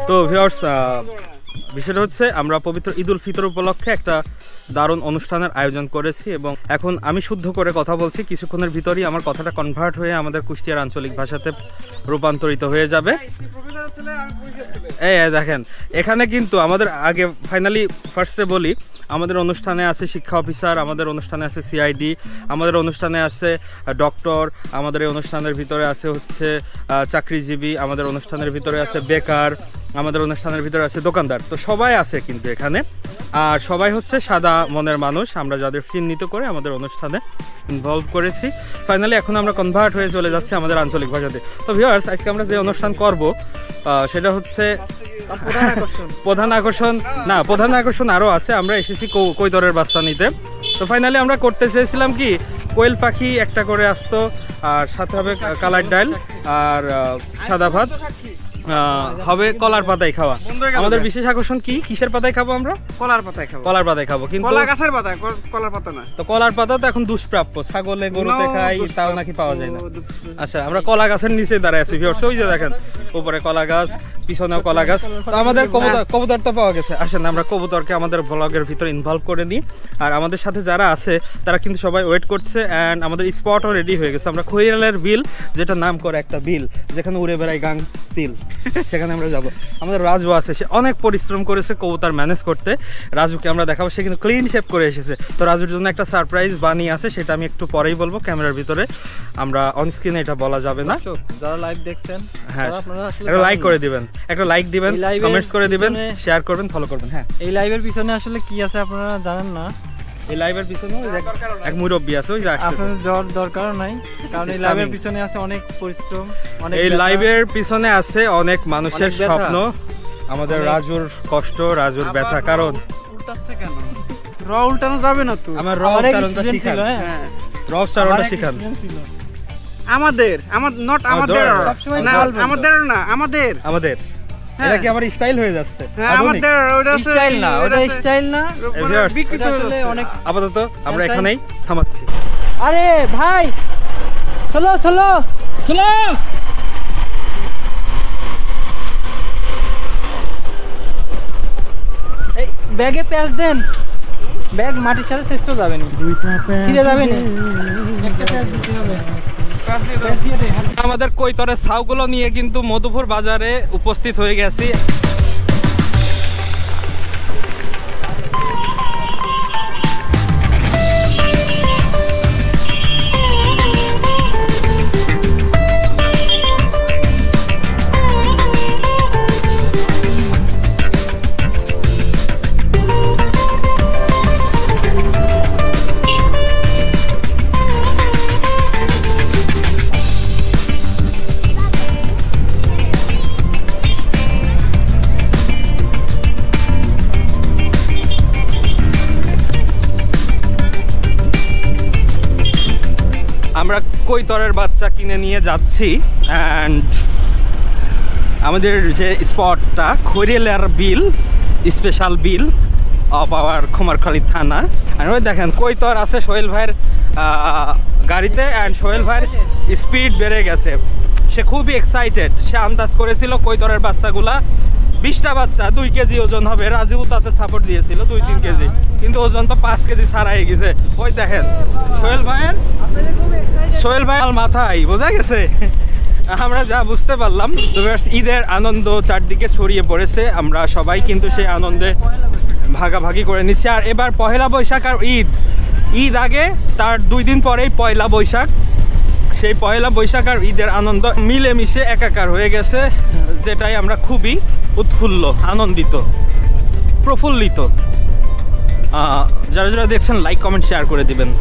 তো ভিউয়ার্স, বিষয়টা হচ্ছে আমরা পবিত্র ঈদুল ফিতর উপলক্ষে একটা দারুণ অনুষ্ঠানের আয়োজন করেছি এবং এখন আমি শুদ্ধ করে কথা বলছি, কিছুক্ষণের ভিতরেই আমার কথাটা কনভার্ট হয়ে আমাদের কুষ্টিয়ার আঞ্চলিক ভাষাতে রূপান্তরিত হয়ে যাবে। এই দেখেন, এখানে কিন্তু আমাদের আগে ফাইনালি ফার্স্টে বলি, আমাদের অনুষ্ঠানে আছে শিক্ষা অফিসার, আমাদের অনুষ্ঠানে আছে সিআইডি, আমাদের অনুষ্ঠানে আছে ডক্টর, আমাদের এই অনুষ্ঠানের ভিতরে আছে হচ্ছে চাকরিজীবী, আমাদের অনুষ্ঠানের ভিতরে আছে বেকার, আমাদের অনুষ্ঠানের ভিতরে আছে দোকানদার। তো সবাই আছে কিন্তু এখানে, আর সবাই হচ্ছে সাদা মনের মানুষ, আমরা যাদের চিহ্নিত করে আমাদের অনুষ্ঠানে ইনভলভ করেছি। ফাইনালি এখন আমরা কনভার্ট হয়ে চলে যাচ্ছি আমাদের আঞ্চলিক ভাষাতে। তো ভিউয়ার্স, আজকে আমরা যে অনুষ্ঠান করব সেটা হচ্ছে প্রধান আকর্ষণ আরও আছে। আমরা এসেছি কৈতরের বাচ্চা নিতে। তো ফাইনালি আমরা করতে চেয়েছিলাম কি, কোয়েল পাখি একটা করে আসতো, আর সাথে হবে কালার ডাল আর সাদা ভাত, হবে কলার পাতায় খাওয়া। আমাদের বিশেষ আকর্ষণ কি, কিসের পাতায় খাবো আমরা? কলার পাতায় খাবো। কিন্তু কলা গাছের পাতা, কলার পাতা না। তো কলার পাতা তো এখন দুষ্প্রাপ্য, ছাগলে গরুতে খাই, তাও নাকি পাওয়া যায় না। আচ্ছা, আমরা কলা গাছের নিচে দাঁড়ায় আছি ভিউয়ার্স, ওই যে দেখেন উপরে কলা গাছ, পিছনেও কলা গাছ। তো আমাদের কবুতর তো পাওয়া গেছে। আসেন আমরা কবুতরকে আমাদের ব্লগের ভিতরে ইনভলভ করে নিই। আর আমাদের সাথে যারা আছে তারা কিন্তু সবাই ওয়েট করছে, অ্যান্ড আমাদের স্পটও রেডি হয়ে গেছে। আমরা খৈরালের বিল, যেটা নাম করে একটা বিল যেখানে উড়ে বেড়ায় গাং চিল, সেখানে আমরা যাব। আমাদের রাজু আছে, সে অনেক পরিশ্রম করেছে কবুতর ম্যানেজ করতে। রাজুকে আমরা দেখাবো, সে কিন্তু ক্লিন শেপ করে এসেছে। তো রাজুর জন্য একটা সারপ্রাইজ বানিয়ে আছে, সেটা আমি একটু পরেই বলবো ক্যামেরার ভিতরে, আমরা অন স্ক্রিনে এটা বলা যাবে না। যারা লাইভ দেখছেন, হ্যাঁ, একটা লাইক করে দিবেন, একটা লাইক দিবেন, কমেন্টস করে দিবেন, শেয়ার করবেন, ফলো করবেন। হ্যাঁ, এই লাইভের পিছনে আসলে কি আছে আপনারা জানেন না। এই লাইভের পিছনে এক মুরব্বি আছে, ওই আপনাদের যাওয়ার দরকার নাই, কারণ এই লাইভের পিছনে আছে অনেক পরিশ্রম, এই লাইভের পিছনে আছে অনেক মানুষের স্বপ্ন, আমাদের রাজুর কষ্ট, রাজুর ব্যথা। কারণ র উল্টানো যাবে না, তো আমার র উচ্চারণটা শিখান, র উচ্চারণটা শিখান। আমাদের এটা কি আমার স্টাইল হয়ে যাচ্ছে? স্টাইল না, ওটা স্টাইল না। আপাতত আমরা এখানেই থামাচ্ছি। আরে ভাই, চলো এই ব্যাগে প্যাচ দেন, ব্যাগ মাটির সাথে শেষ তো যাবে না, ছিঁড়ে যাবে না, একটা প্যাচ দিতে হবে। আমাদের কৈতরের ছাউগুলো নিয়ে কিন্তু মধুপুর বাজারে উপস্থিত হয়ে গেছি। আমরা কৈতরের বাচ্চা কিনে নিয়ে যাচ্ছি, অ্যান্ড আমাদের যে স্পটটা খৈরালের বিল, স্পেশাল বিল অফ আওয়ার কুমারখালী থানা। আর ওই দেখেন কৈতর আছে সোহেল ভাইয়ের গাড়িতে, অ্যান্ড সোহেল ভাইয়ের স্পিড বেড়ে গেছে, সে খুবই এক্সাইটেড। সে আন্দাজ করেছিল কৈতরের বাচ্চাগুলা 20টা বাচ্চা 2 কেজি ওজন হবে, রাজীব তাতে সাপোর্ট দিয়েছিল 2-3 কেজি, কিন্তু ওজন তো 5 কেজি ছাড়াই গেছে। ওই দেখেন সোহেল ভাই মাথায়, বোঝা গেছে। আমরা যা বুঝতে পারলাম, ঈদের আনন্দ চারদিকে ছড়িয়ে পড়েছে, আমরা সবাই কিন্তু সেই আনন্দে ভাগাভাগি করে নিচ্ছি। আর এবার পহেলা বৈশাখ আর ঈদ আগে তার 2 দিন পরেই পয়লা বৈশাখ, সেই পয়লা বৈশাখ আর ঈদের আনন্দ মিলেমিশে একাকার হয়ে গেছে, যেটাই আমরা খুবই উৎফুল্ল, আনন্দিত, প্রফুল্লিত। যারা যারা দেখছেন লাইক কমেন্ট শেয়ার করে দিবেন।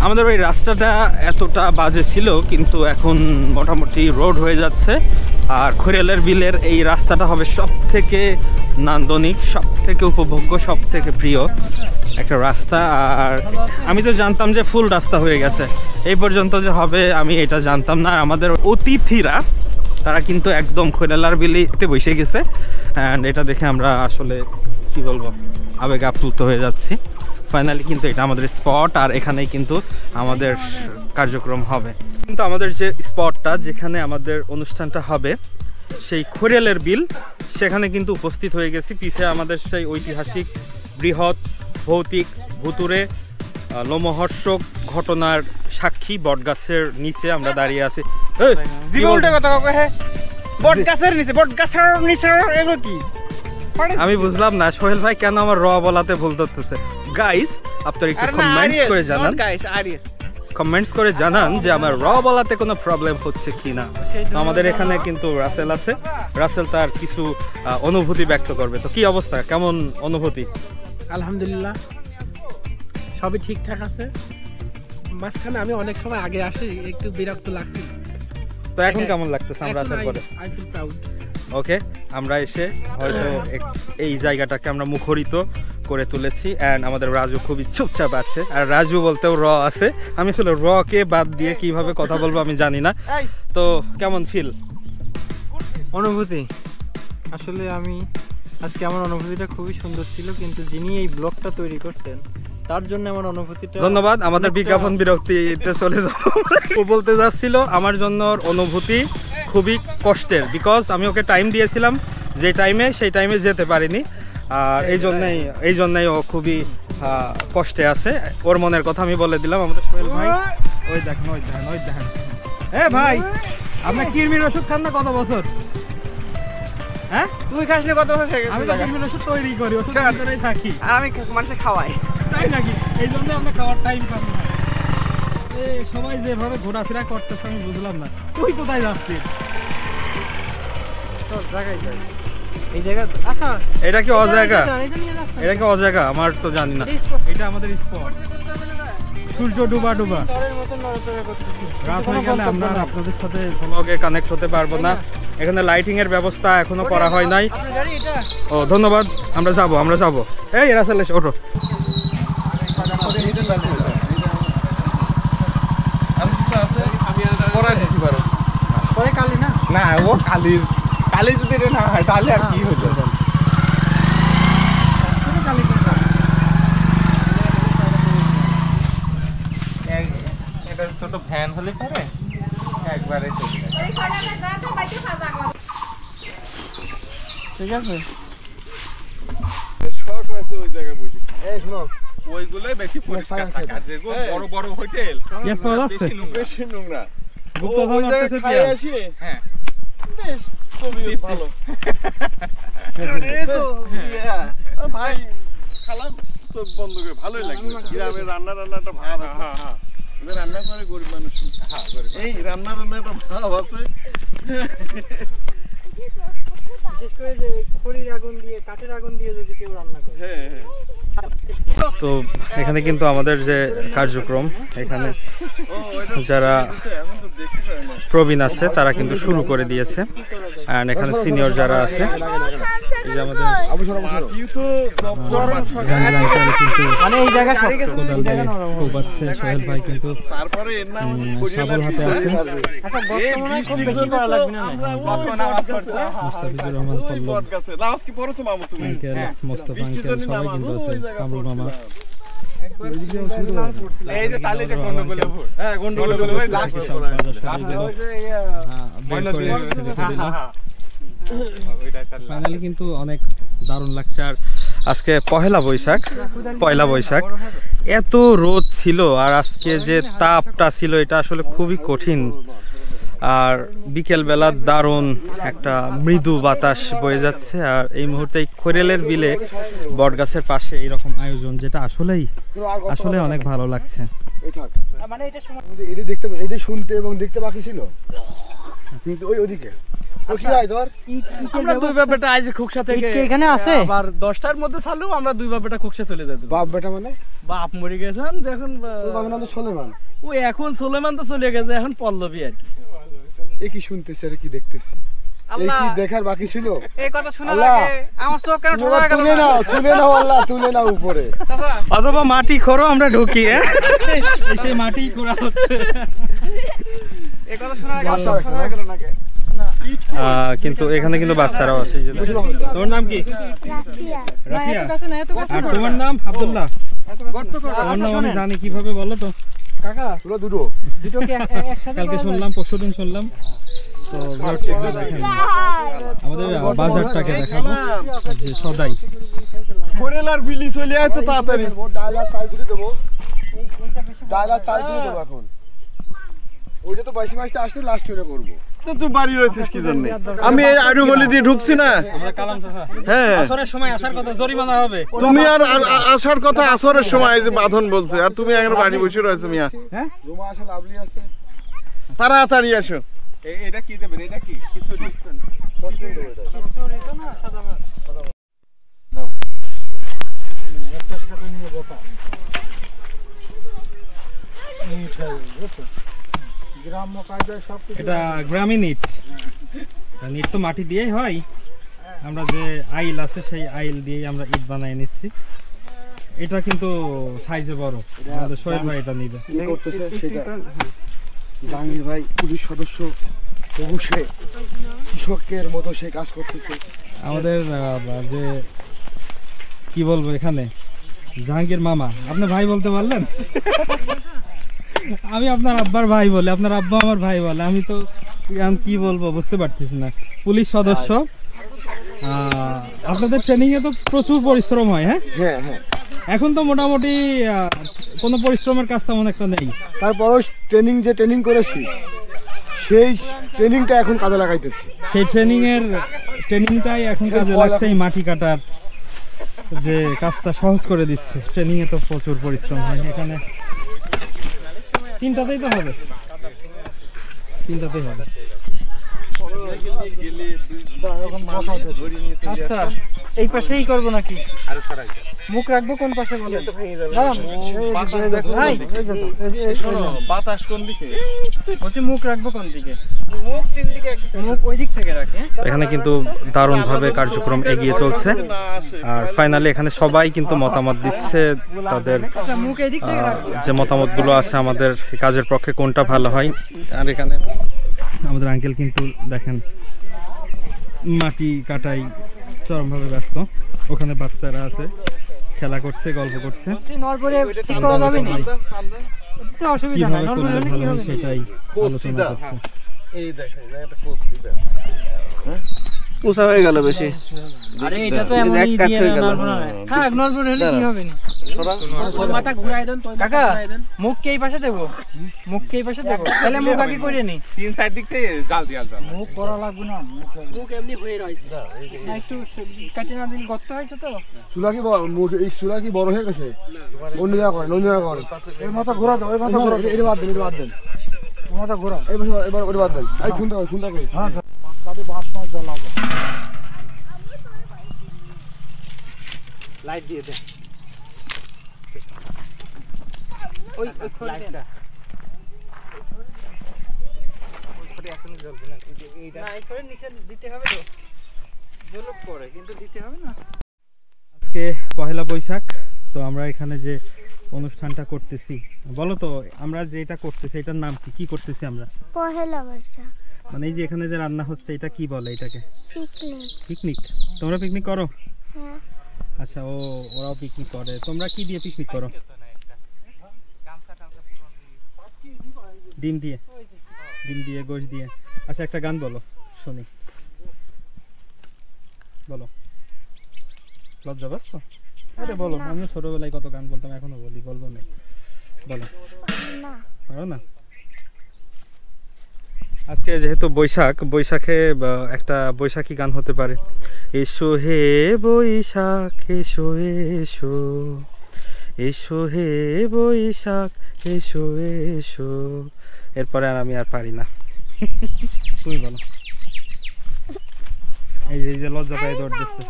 আমাদের ওই রাস্তাটা এতটা বাজে ছিল, কিন্তু এখন মোটামুটি রোড হয়ে যাচ্ছে। আর খৈরালের বিলের এই রাস্তাটা হবে সব থেকে নান্দনিক, সব থেকে উপভোগ্য, সব থেকে প্রিয় একটা রাস্তা। আর আমি তো জানতাম যে ফুল রাস্তা হয়ে গেছে, এই পর্যন্ত যে হবে আমি এটা জানতাম না। আমাদের অতিথিরা তারা কিন্তু একদম খৈরালার বিলিতে বসে গেছে, অ্যান্ড এটা দেখে আমরা আসলে কি বলবো, আবেগে আপ্লুত হয়ে যাচ্ছি। ফাইনালি কিন্তু এটা আমাদের স্পট, আর এখানেই কিন্তু আমাদের কার্যক্রম হবে। কিন্তু আমাদের যে স্পটটা, যেখানে আমাদের অনুষ্ঠানটা হবে, সেই খড়িয়ালের বিল, সেখানে কিন্তু উপস্থিত হয়ে গেছি। পিছে আমাদের সেই ঐতিহাসিক বৃহৎ ভৌতিক ভুতুরে লোমহর্ষক ঘটনার সাক্ষী বটগাছের নিচে আমরা দাঁড়িয়ে আছি। আমি বুঝলাম না সোহেল ভাই কেন আমার র বলাতে ভুল ধরতেছে। গাইস, আপনারা একটু কমেন্টস করে জানান যে আমার র বলাতে কোনো প্রবলেম হচ্ছে কিনা। আমাদের এখানে কিন্তু রাসেল আছে, রাসেল তার কিছু অনুভূতি ব্যক্ত করবে। তো কি অবস্থা, কেমন অনুভূতি? আলহামদুলিল্লাহ, সবই ঠিকঠাক আছে। মাঝখানে আমি অনেক সময় আগে আসি, একটু বিরক্ত লাগছিল। তো এখন কেমন লাগতেছে আমরা আসার পরে? I feel proud. ওকে, আমরা এসে হয়তো এই জায়গাটাকে আমরা মুখরিত করে তুলেছি। অ্যান্ড আমাদের রাজু খুবই চুপচাপ আছে, আর রাজু বলতেও র আছে। আমি আসলে র কে বাদ দিয়ে কিভাবে কথা বলবো আমি জানি না। তো কেমন ফিল, অনুভূতি? আসলে আমি আজকে আমার অনুভূতিটা খুবই সুন্দর ছিল, কিন্তু যিনি এই ব্লগটা তৈরি করছেন তার জন্য আমার অনুভূতিটা। ধন্যবাদ। আমাদের বিজ্ঞাপন বিরক্তিতে চলে যাব। ও বলতে যাচ্ছিল আমার জন্য অনুভূতি খুবই কষ্টের, বিকজ আমি ওকে টাইম দিয়েছিলাম, যে টাইমে সেই টাইমে যেতে পারিনি। আর এই জন্যই ও খুবই কষ্টে আছে। ওর মনের কথা আমি বলে দিলাম। আমাদের সোহেল ভাই, ওই দেখেন ভাই, আপনার কিরমির ওষুধ খান না কত বছর? হ্যাঁ, তুই খাস না কত বছর? আমি তো কিরমির ওষুধ তৈরি করি, ওষুধ ভিতরেই থাকি, আর আমি মানুষকে খাওয়াই, তাই নাকি? এই জন্য আমরা খাওয়ার টাইম পাই না। সবাই যেভাবে ঘোরাফেরা করতেছে আমি বুঝলাম না। তুই কোথায় যাচ্ছিস? এই জায়গা আচ্ছা, এটা কি অজায়গা? এটা কি অজায়গা? আমার তো জানি না। এটা আমাদের স্পট। সূর্য ডুবা রাত হয়ে গেলে আমরা আপনাদের সাথে ব্লগে কানেক্ট হতে পারবো না। এখানে লাইটিং এর ব্যবস্থা এখনো করা হয় নাই। ও ধন্যবাদ, আমরা যাবো। এই রাসেল এসে ওঠো। না, ও কালি যদি এটা না হয় তাহলে আর কি হইল? এটা ছোট ফ্যান হলে পারে একবারে ঠিক আছে। ওইগুলোই বেশি পরিষ্কার থাকে, যেগুলো বড় বড় হোটেল বেশি নোংরা। হ্যাঁ, বেশ ভালো ভাই, খালাম চোখ বন্ধ করে ভালোই লাগবে। গ্রামের রান্নাটা ভাব আছে। রান্না করে গরিব মানুষ, এই রান্নাটা ভাব আছে। বিশেষ করে যে খড়ির আগুন দিয়ে, কাঠের আগুন দিয়ে যদি কেউ রান্না করে। তো এখানে কিন্তু আমাদের যে কার্যক্রম, এখানে যারা প্রবীণ আছে তারা কিন্তু শুরু করে দিয়েছে। আর এখানে সিনিয়র যারা আছে, এই যে আমাদের সোহেল ভাই কিন্তু সাবল হাতে আছে। মুস্তাফিজুর রহমান পল্লব, মোস্তফা আঙ্কেল সবাই কিন্তু আছে, কামরুল মামা। এই যে তালে যে গন্ডগোলে ভোট, হ্যাঁ গন্ডগোলে ওই লাস্ট ফাইনালি কিন্তু অনেক দারুণ লাগছে। আর আজকে পয়লা বৈশাখ, এত রোদ ছিল, আর আজকে যে তাপটা ছিল এটা আসলে খুবই কঠিন। আর বিকেল বেলা দারুণ একটা মৃদু বাতাস বয়ে যাচ্ছে। আর এই মুহূর্তে খড়িয়ালের বিলে বটগাছের পাশে এইরকম আয়োজন, যেটা আসলে অনেক ভালো লাগছে। এটা শুনতে এবং দেখতে বাকি ছিল, কিন্তু ওইদিকে আমরা দুই বাপেটা আজ খুকসা থেকে এখানে আছে, আবার 10টার মধ্যে চালু, আমরা দুই বাপেটা খুকসা চলে যেত। বাপ বেটা মানে বাপ মরে গেছেন যখন, সোলেমান ওই এখন সোলেমান তো চলে গেছে, এখন পল্লবী আর কি। এ কি শুনতেছি আর কি দেখতেছি, এই কি দেখার বাকি ছিল? এই কথা শোনা লাগে আমার চোখ কেন ঠোঁয়া গেল? তুলে নাও আল্লাহ, তুলে নাও উপরে, অথবা মাটি খোঁড়ো, আমরা ঢুকি। সেই মাটি খোঁড়া হচ্ছে। এই কথা শোনা লাগে ঠোয়া গেল নাকি? না কিন্তু এখানে কিন্তু বাচ্চারাও আছে। এই যে দেখেন। তোমার নাম কি? রাফিয়া। আর তোমার নাম? আব্দুল্লাহ। তোমার নাম আমি জানি, কিভাবে বলো তো? কাকা চলো দুটো দুটো কি একসাথে কালকে শুনলাম, পরশুদিন শুনলাম। তো দেখেন আমাদের বাজারটাকে দেখাবো যে সদাই ফোরেলার বিলি চলে আয় তো তাড়াতাড়ি। ডাল আর চাল দুটো দেবো, ডাল আর চাল দুটো দেবো এখন। ওইটা তো বাইশে মাসটা আসলে লাস্ট ওইটা করবো। তো তুই বাড়ি রয়েছিস কি জন্য? আমি এই আড়ু গলি দিয়ে ঢুকছি না। আমরা কালাম চাচা হ্যাঁ, আসরের সময় আসার কথা, জরিমানা হবে। তুমি আর আসার কথা আসরের সময়, এই যে বাঁধন বলছে, আর তুমি এখন বাড়ি বসে রয়েছো মিয়া। রোমা আসে, লাভলি আছে। তাড়াতাড়ি আসো। এটা কি দেবেন? এটা কি কিছু দিবেন? সস্তা দেবো এটা। গ্রাম্য কায়দায় সব এটা গ্রামীণ ইট। ইট তো মাটি দিয়েই হয়। আমরা যে আইল আছে সেই আইল দিয়েই আমরা ইট বানিয়ে নিচ্ছি। এটা কিন্তু সাইজে বড়। আমাদের সোহেল ভাই এটা নিবে। কি করতেছে সেটা জাহাঙ্গীর ভাই পুলিশ সদস্য অবশ্যই কৃষকের মতো সে কাজ করতেছে। আমাদের যে কি বলবো, এখানে জাহাঙ্গীর মামা, আপনি ভাই বলতে পারলেন? আমি আপনার আব্বার ভাই বলে, আপনার আব্বা আমার ভাই বলে, আমি তো কি বলবো বুঝতে পারতেছি না। পুলিশ সদস্য, আপনাদের ট্রেনিং এ তো প্রচুর পরিশ্রম হয়। হ্যাঁ হ্যাঁ হ্যাঁ, এখন তো মোটামুটি কোনো পরিশ্রমের কাজ তেমন একটা নেই। তারপরও ট্রেনিং করেছি, সেই ট্রেনিংটা এখন কাজে লাগাইতেছি। সেই ট্রেনিংটাই এখন কাজে লাগছে। এই মাটি কাটার যে কাজটা সহজ করে দিচ্ছে। ট্রেনিং এ তো প্রচুর পরিশ্রম হয়। এখানে তিনটাতেই তো হবে, তিনটাতেই হবে। আচ্ছা এই পাশেই করবো নাকি? মুখ রাখবো কোন পাশে বলেন? বাতাস কোন দিকে? বলছি মুখ রাখবো কোন দিকে? মুখ ওই দিক থেকে রাখে। এখানে কিন্তু দারুণ ভাবে কার্যক্রম এগিয়ে চলছে। আর ফাইনালি এখানে সবাই কিন্তু মতামত দিচ্ছে তাদের মুখ এই দিক থেকে রাখবো। যে মতামতগুলো আছে আমাদের কাজের পক্ষে কোনটা ভালো হয়। আর এখানে আমাদের আঙ্কেল কিন্তু দেখেন মাটি কাটাই চরমভাবে ব্যস্ত। ওখানে বাচ্চারা আছে, খেলা করছে, গল্প করছে। নরবরে ঠিক করা যাবে না, তো অসুবিধা নাই। কিভাবে করলে নরবরে ভালো কি হয় হবে? সেটাই আলোচনা করছে। এই দেখেন একটা কোস্তি দাও। পোষা হয়ে গেল বেশি। আরে এটা তো এমনই দিয়ে নরবরে না। থাক, নরবরে হলে কি হবে না। ওই মাথা ঘুরাই দেন তো, কাকা মুখ কে এই পাশে দেবো? মুখ কে এই পাশে দেবো? তাহলে মুখ আগে করে নি। তিন সাইড দিক থেকে জাল দিয়া যাবে। মুখ করা লাগবে না, মুখ এমনি হয়ে রয়েছে। না একটু কাটে না দিন, গর্ত হয়েছে তো। চুলা কি এই চুলা কি বড় হয়ে গেছে? অন্য জায়গা করেন, অন্য জায়গা করেন। এই মাথা ঘোরা দাও, এই মাথা ঘোরা, এটা বাদ দেন, এটা বাদ দেন। এই মাথা ঘোরা। এবার ওটা বাদ দেন। এই খুনটা করি। হ্যাঁ তাতে বাস মাছ জ্বালাবো। লাইট দিয়ে দে। ওই লাইটটা না, এই করে নিচে দিতে হবে তো, জলক করে কিন্তু দিতে হবে না। আজকে পহেলা বৈশাখ, তো আমরা এখানে যে অনুষ্ঠানটা করতেছি, বলো তো আমরা যে এটা করতেছি এটার নাম কি? কি করতেছি আমরা? পহেলা বৈশাখ মানে এই যে এখানে যে রান্না হচ্ছে এটা কি বলে এটাকে? পিকনিক। পিকনিক। তোমরা পিকনিক করো? হ্যাঁ, আচ্ছা, ওরাও পিকনিক করে। তোমরা কি দিয়ে পিকনিক করো? ডিম দিয়ে, গোশ দিয়ে। আচ্ছা একটা গান বলো শুনি, বলো। লজ্জা পাচ্ছ? আরে বলো, আমিও ছোটবেলায় কত গান বলতাম, এখনো বলি, বলবো না? বলো। না পারো না? আজকে যেহেতু বৈশাখে একটা বৈশাখী গান হতে পারে। এসো হে বৈশাখ এসো এসো, এসো হে বৈশাখ এসো এসো। এরপরে আর আমি আর পারি না। তুমি বলো। এই যে লজ্জা পায়ে দৌড় দিচ্ছে।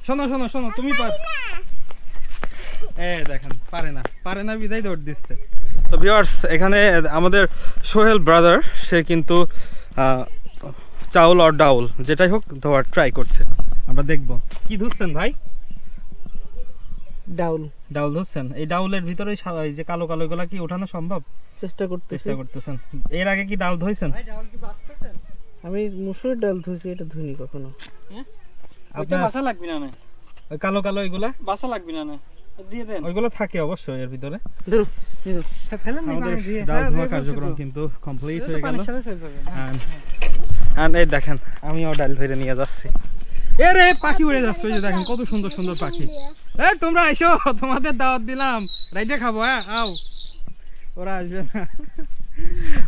শোনো শোনো শোনো, তুমি দেখেন পারে না বিদায় দৌড় দিচ্ছে। তো ভিউয়ার্স, এখানে আমাদের সোহেল ব্রাদার সে কিন্তু চাউল আর ডাউল যেটাই হোক ধোয়ার ট্রাই করছে। আমরা দেখবো কি ধুচ্ছেন ভাই? ডাউল ধুচ্ছেন। এই ডাউলের ভিতরে এই যে কালো কালো গুলা কি ওঠানো সম্ভব? চেষ্টা করতেছেন। এর আগে কি ডাউল ধুইছেন? আমি মুসুর ডাল ধুইছি, এটা ধুইনি কখনো। আপনার বাসা লাগবে না না, ওই কালো কালো এগুলা বাসা লাগবে না না, দিয়ে দেন। ওইগুলো থাকে অবশ্যই এর ভিতরে। ধরো ধরো ফেলেন না আমাদের পানি দিয়ে। ডাল ধোয়া কার্যক্রম কিন্তু কমপ্লিট হয়ে গেল। And এই দেখেন আমিও ডাল ধরে নিয়ে যাচ্ছি। এ রে পাখি উড়ে যাচ্ছে, ওই যে দেখেন কত সুন্দর সুন্দর পাখি। এই তোমরা এসো, তোমাদের দাওয়াত দিলাম, রাইতে খাবো। হ্যাঁ আও, ওরা আসবে না।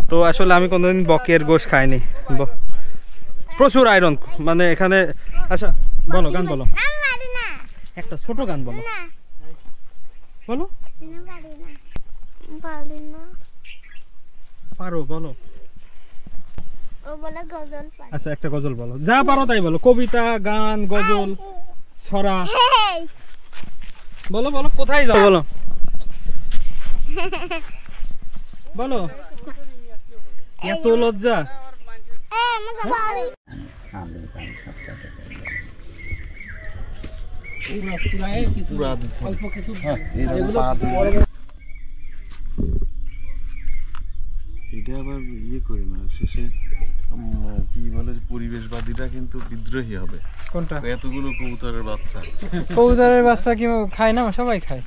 তো আসলে আমি কোনোদিন বকের গোশ খাইনি। প্রচুর আয়রন মানে এখানে। আচ্ছা বলো, গান বলো, একটা ছোট গান বলো। বলো, পারো বলো। আচ্ছা একটা গজল বলো, যা পারো তাই বলো, কবিতা, গান, গজল, ছড়া বলো। বলো কোথায় যাও বলো, বলো। এত লজ্জা। এটা আবার ইয়ে করে না, শেষে কি বলে পরিবেশবাদীরা কিন্তু বিদ্রোহী হবে। কোনটা? এতগুলো কবুতরের বাচ্চা, কবুতরের বাচ্চা কি খায় না? সবাই খায়।